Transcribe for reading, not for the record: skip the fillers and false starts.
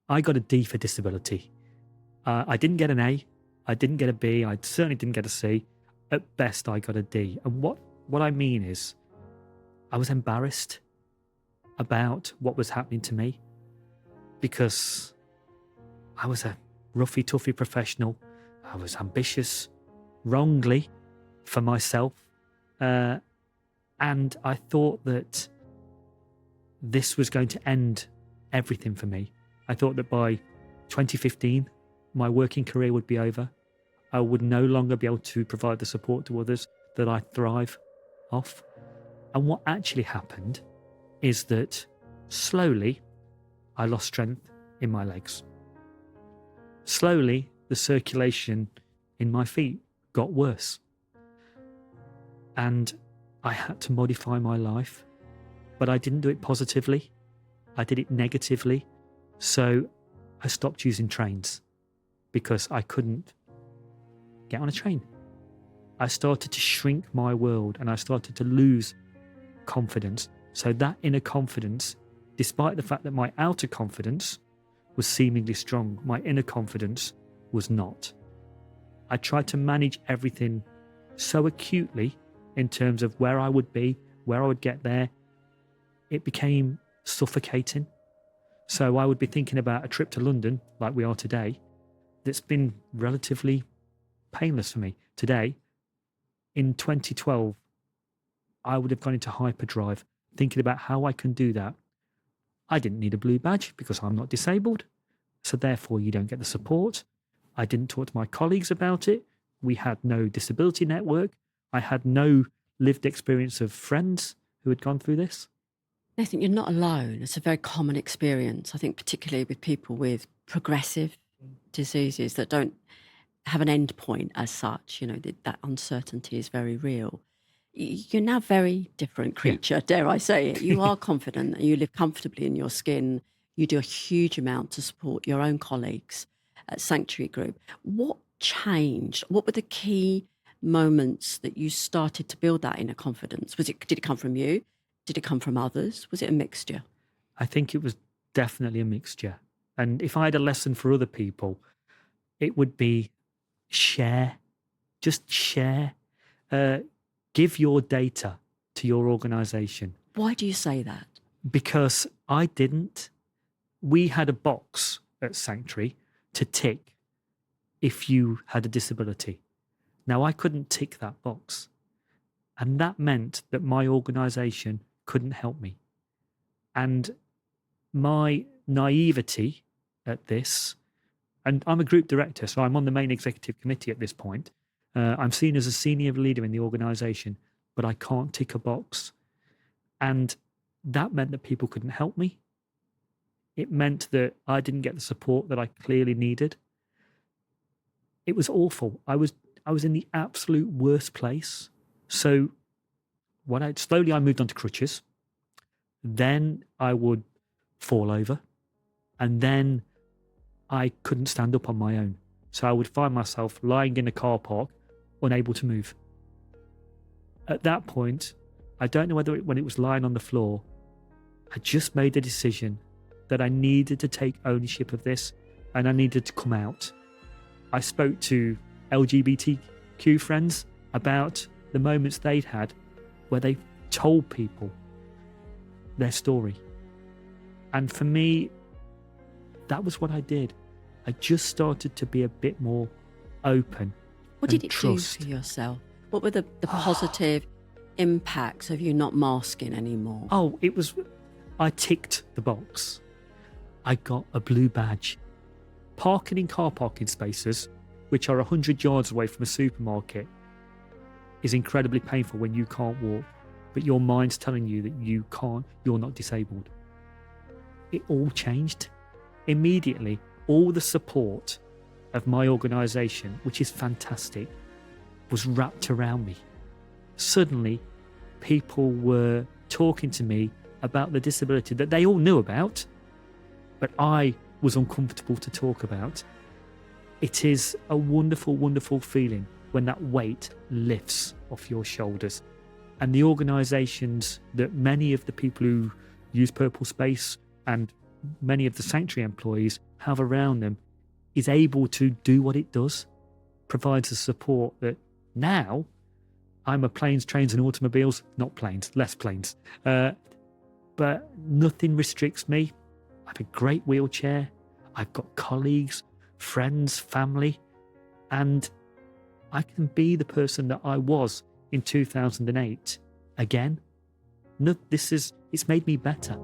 I got a D for disability. I didn't get an A. I didn't get a B. I certainly didn't get a C. At best, I got a D. And what I mean is, I was embarrassed about what was happening to me because I was a roughy, toughy professional. I was ambitious, wrongly, for myself. And I thought that this was going to end everything for me. I thought that by 2015, my working career would be over. I would no longer be able to provide the support to others that I thrive off. And what actually happened is that slowly I lost strength in my legs. Slowly, the circulation in my feet got worse. And I had to modify my life, but I didn't do it positively. I did it negatively. So I stopped using trains because I couldn't get on a train. I started to shrink my world and I started to lose confidence. So that inner confidence, despite the fact that my outer confidence was seemingly strong, my inner confidence was not. I tried to manage everything so acutely in terms of where I would be, where I would get there. It became suffocating. So I would be thinking about a trip to London, like we are today, that's been relatively painless for me. Today, in 2012, I would have gone into hyperdrive, thinking about how I can do that. I didn't need a blue badge because I'm not disabled, so therefore you don't get the support. I didn't talk to my colleagues about it. We had no disability network. I had no lived experience of friends who had gone through this. Nathan, you're not alone. It's a very common experience, I think, particularly with people with progressive diseases that don't have an end point as such. You know, that uncertainty is very real. You're now a very different creature, dare I say it. You are confident and you live comfortably in your skin. You do a huge amount to support your own colleagues at Sanctuary Group. What changed? What were the key moments that you started to build that inner confidence? Did it come from you? Did it come from others? Was it a mixture? I think it was definitely a mixture. And if I had a lesson for other people, it would be share. Just share. Give your data to your organisation. Why do you say that? Because I didn't. We had a box at Sanctuary to tick if you had a disability. Now, I couldn't tick that box. And that meant that my organisation couldn't help me. And my naivety at this, and I'm a group director, so I'm on the main executive committee at this point. I'm seen as a senior leader in the organisation, but I can't tick a box. And that meant that people couldn't help me. It meant that I didn't get the support that I clearly needed. It was awful. I was in the absolute worst place. So slowly I moved on to crutches. Then I would fall over. And then I couldn't stand up on my own. So I would find myself lying in a car park, unable to move. At that point, I don't know whether when it was lying on the floor, I just made a decision that I needed to take ownership of this and I needed to come out. I spoke to LGBTQ friends about the moments they'd had where they told people their story. And for me, that was what I did. I just started to be a bit more open. What did it trust. do for yourself? What were the positive impacts of you not masking anymore? Oh, I ticked the box. I got a blue badge. Parking in car parking spaces, which are 100 yards away from a supermarket, is incredibly painful when you can't walk, but your mind's telling you that you're not disabled. It all changed. Immediately, all the support of my organisation, which is fantastic, was wrapped around me. Suddenly, people were talking to me about the disability that they all knew about, but I was uncomfortable to talk about. It is a wonderful, wonderful feeling when that weight lifts off your shoulders. And the organisations that many of the people who use Purple Space and many of the sanctuary employees have around them is able to do what it does, provides the support that now I'm a planes, trains and automobiles, not planes, less planes. But nothing restricts me. I have a great wheelchair. I've got colleagues, friends, family, and I can be the person that I was in 2008 again. No, it's made me better.